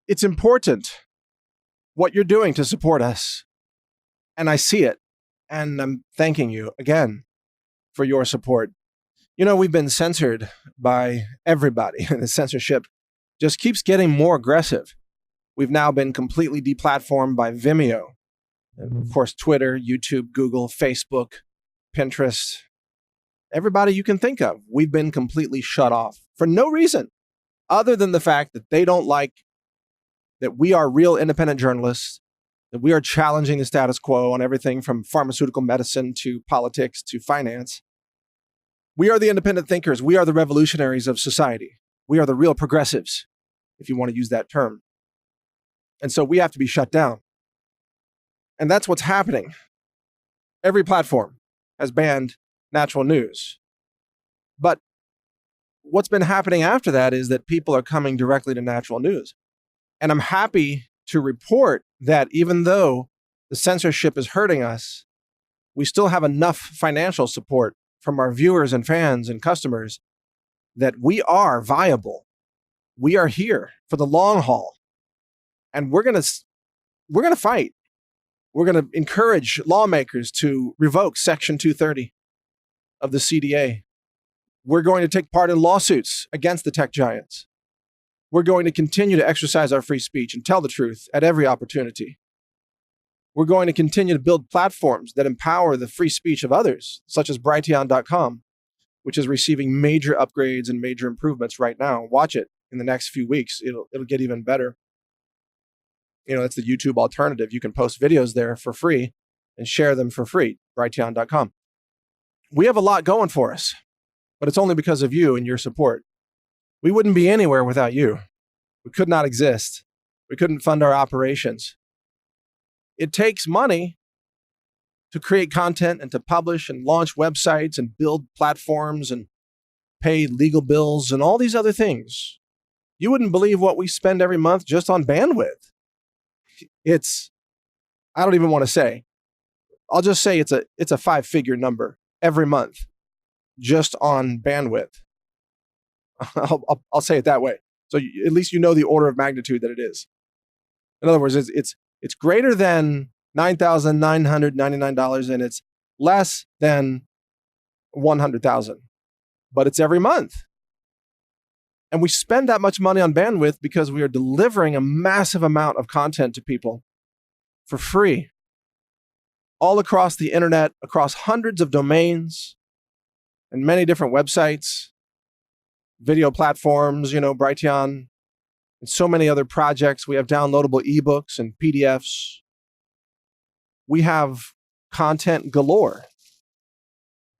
It's important what you're doing to support us. And I see it. And I'm thanking you again for your support. We've been censored by everybody. The censorship just keeps getting more aggressive. We've now been completely deplatformed by Vimeo. And of course, Twitter, YouTube, Google, Facebook, Pinterest, everybody you can think of. We've been completely shut off for no reason other than the fact that they don't like that we are real independent journalists, that we are challenging the status quo on everything from pharmaceutical medicine to politics to finance. We are the independent thinkers. We are the revolutionaries of society. We are the real progressives, if you want to use that term. And so we have to be shut down. And that's what's happening. Every platform has banned Natural News. But what's been happening after that is that people are coming directly to Natural News. And I'm happy to report that even though the censorship is hurting us, we still have enough financial support from our viewers and fans and customers that we are viable. We are here for the long haul. And we're going to fight. We're going to encourage lawmakers to revoke Section 230 of the CDA. We're going to take part in lawsuits against the tech giants. We're going to continue to exercise our free speech and tell the truth at every opportunity. We're going to continue to build platforms that empower the free speech of others, such as Brighteon.com, which is receiving major upgrades and major improvements right now. Watch it in the next few weeks. It'll get even better. It's the YouTube alternative. You can post videos there for free and share them for free, Brighteon.com. We have a lot going for us, but it's only because of you and your support. We wouldn't be anywhere without you. We could not exist. We couldn't fund our operations. It takes money to create content and to publish and launch websites and build platforms and pay legal bills and all these other things. You wouldn't believe what we spend every month just on bandwidth. I don't even want to say. I'll just say it's a 5-figure number every month just on bandwidth. I'll say it that way. So at least you know the order of magnitude that it is. In other words, it's greater than $9,999 and it's less than $100,000, but it's every month. And we spend that much money on bandwidth because we are delivering a massive amount of content to people for free, all across the internet, across hundreds of domains and many different websites, video platforms, Brighteon, and so many other projects. We have downloadable ebooks and PDFs. We have content galore.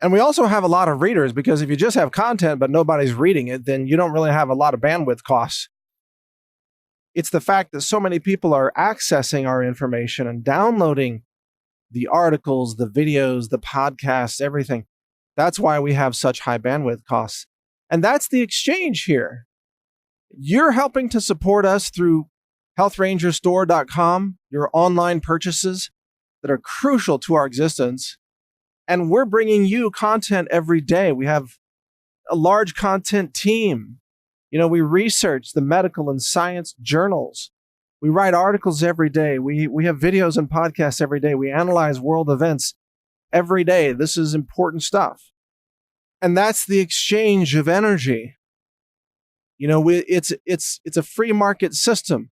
And we also have a lot of readers, because if you just have content but nobody's reading it, then you don't really have a lot of bandwidth costs. It's the fact that so many people are accessing our information and downloading the articles, the videos, the podcasts, everything. That's why we have such high bandwidth costs. And that's the exchange here. You're helping to support us through healthrangerstore.com, your online purchases that are crucial to our existence. And we're bringing you content every day. We have a large content team. We research the medical and science journals. We write articles every day. We have videos and podcasts every day. We analyze world events every day. This is important stuff. And that's the exchange of energy. It's a free market system.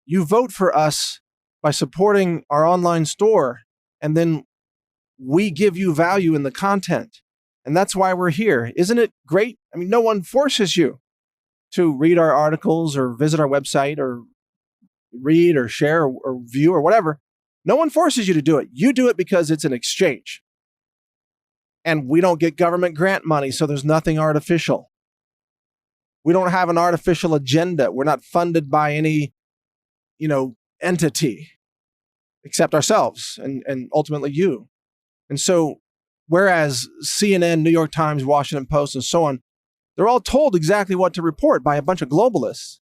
You vote for us by supporting our online store, and then we give you value in the content. And that's why we're here. Isn't it great? No one forces you to read our articles or visit our website or read or share or view or whatever. No one forces you to do it. You do it because it's an exchange. And we don't get government grant money, so there's nothing artificial. We don't have an artificial agenda. We're not funded by any, entity except ourselves and ultimately you. And so, whereas CNN, New York Times, Washington Post, and so on, they're all told exactly what to report by a bunch of globalists.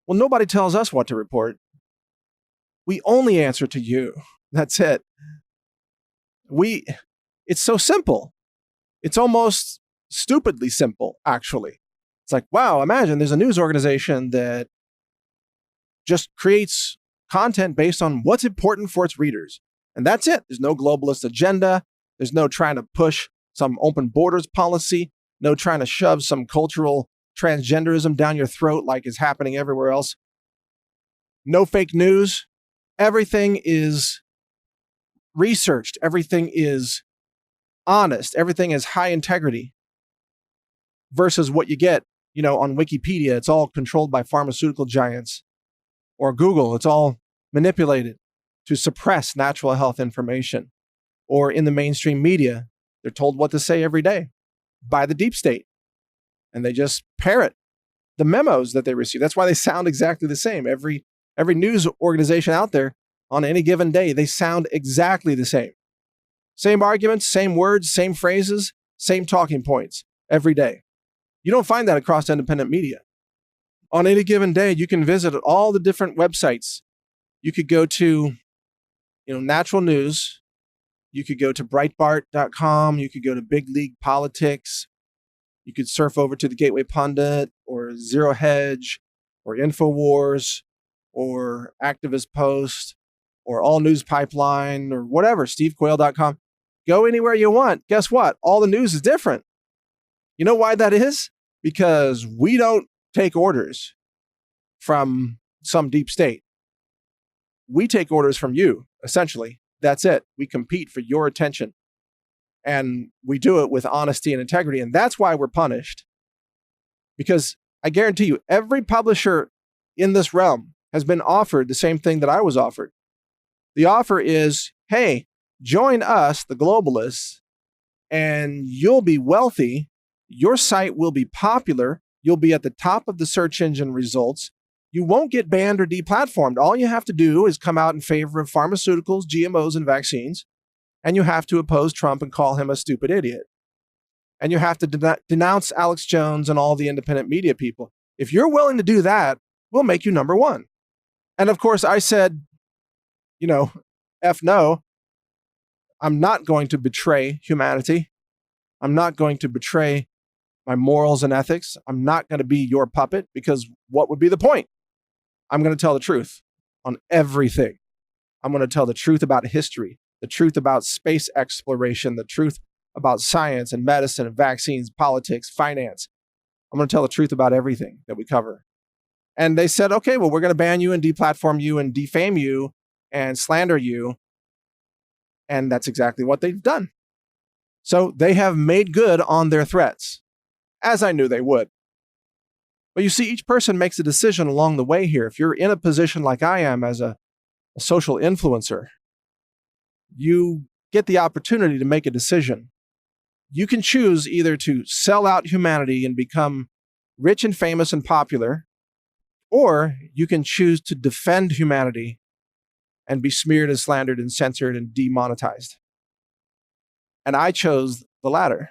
Well, nobody tells us what to report. We only answer to you. That's it. It's so simple. It's almost stupidly simple, actually. It's like, wow, imagine there's a news organization that just creates content based on what's important for its readers. And that's it. There's no globalist agenda. There's no trying to push some open borders policy, no trying to shove some cultural transgenderism down your throat like is happening everywhere else. No fake news. Everything is researched. Everything is honest. Everything is high integrity versus what you get, on Wikipedia. It's all controlled by pharmaceutical giants, or Google. It's all manipulated to suppress natural health information. Or in the mainstream media, they're told what to say every day by the deep state. And they just parrot the memos that they receive. That's why they sound exactly the same. Every news organization out there on any given day, they sound exactly the same. Same arguments, same words, same phrases, same talking points every day. You don't find that across independent media. On any given day, you can visit all the different websites. You could go to, Natural News. You could go to Breitbart.com. You could go to Big League Politics. You could surf over to the Gateway Pundit or Zero Hedge or InfoWars or Activist Post or All News Pipeline or whatever, SteveQuayle.com. Go anywhere you want. Guess what? All the news is different. You know why that is? Because we don't take orders from some deep state. We take orders from you, essentially. That's it. We compete for your attention. And we do it with honesty and integrity. And that's why we're punished. Because I guarantee you, every publisher in this realm has been offered the same thing that I was offered. The offer is, hey, join us, the globalists, and you'll be wealthy. Your site will be popular. You'll be at the top of the search engine results. You won't get banned or deplatformed. All you have to do is come out in favor of pharmaceuticals, GMOs, and vaccines. And you have to oppose Trump and call him a stupid idiot. And you have to denounce Alex Jones and all the independent media people. If you're willing to do that, we'll make you number one. And of course, I said, F no. I'm not going to betray humanity. I'm not going to betray my morals and ethics. I'm not going to be your puppet, because what would be the point? I'm going to tell the truth on everything. I'm going to tell the truth about history, the truth about space exploration, the truth about science and medicine and vaccines, politics, finance. I'm going to tell the truth about everything that we cover. And they said, okay, well, we're going to ban you and deplatform you and defame you and slander you. And that's exactly what they've done. So they have made good on their threats, as I knew they would. But you see, each person makes a decision along the way here. If you're in a position like I am as a social influencer, you get the opportunity to make a decision. You can choose either to sell out humanity and become rich and famous and popular, or you can choose to defend humanity and be smeared and slandered and censored and demonetized. And I chose the latter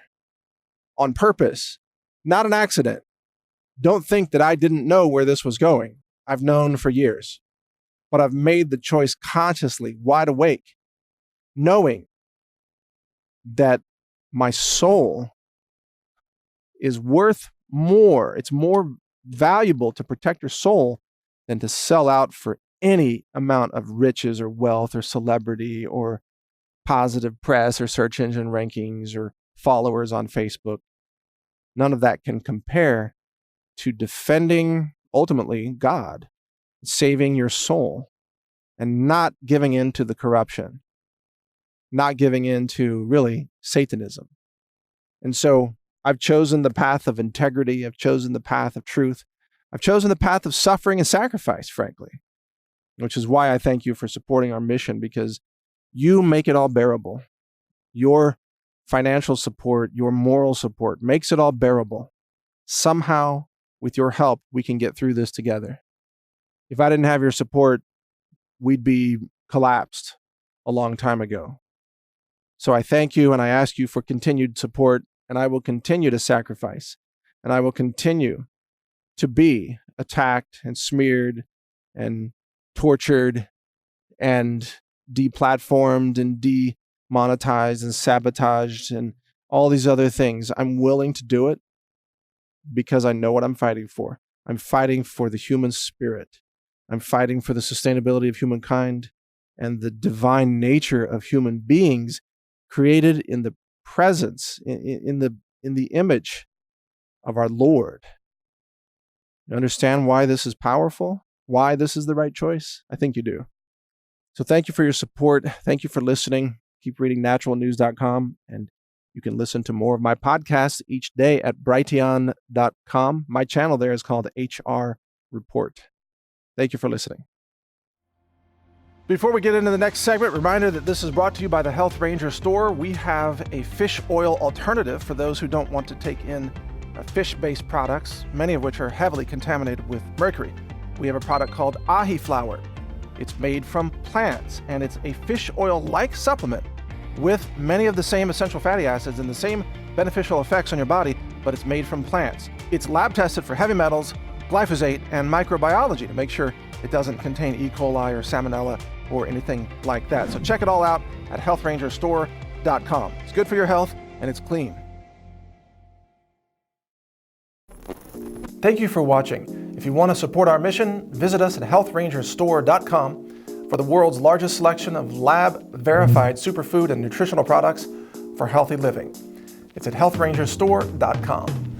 on purpose, not an accident. Don't think that I didn't know where this was going. I've known for years, but I've made the choice consciously, wide awake, knowing that my soul is worth more. It's more valuable to protect your soul than to sell out for any amount of riches or wealth or celebrity or positive press or search engine rankings or followers on Facebook. None of that can compare to defending, ultimately, God, saving your soul, and not giving in to the corruption, not giving in to, really, Satanism. And so I've chosen the path of integrity. I've chosen the path of truth. I've chosen the path of suffering and sacrifice, frankly, which is why I thank you for supporting our mission, because you make it all bearable. Your financial support, your moral support makes it all bearable. Somehow, with your help, we can get through this together. If I didn't have your support, we'd be collapsed a long time ago. So I thank you and I ask you for continued support, and I will continue to sacrifice, and I will continue to be attacked and smeared and tortured and deplatformed and demonetized and sabotaged and all these other things. I'm willing to do it because I know what I'm fighting for. I'm fighting for the human spirit. I'm fighting for the sustainability of humankind and the divine nature of human beings created in the presence, in the image of our Lord. You understand why this is powerful? Why this is the right choice? I think you do. So thank you for your support. Thank you for listening. Keep reading naturalnews.com, and you can listen to more of my podcasts each day at brighteon.com. My channel there is called HR Report. Thank you for listening. Before we get into the next segment, reminder that this is brought to you by the Health Ranger Store. We have a fish oil alternative for those who don't want to take in fish-based products, many of which are heavily contaminated with mercury. We have a product called ahi flour. It's made from plants, and it's a fish oil-like supplement with many of the same essential fatty acids and the same beneficial effects on your body, but it's made from plants. It's lab tested for heavy metals, glyphosate, and microbiology to make sure it doesn't contain E. coli or salmonella or anything like that. So check it all out at healthrangerstore.com. It's good for your health, and it's clean. Thank you for watching. If you want to support our mission, visit us at healthrangerstore.com for the world's largest selection of lab-verified superfood and nutritional products for healthy living. It's at healthrangerstore.com.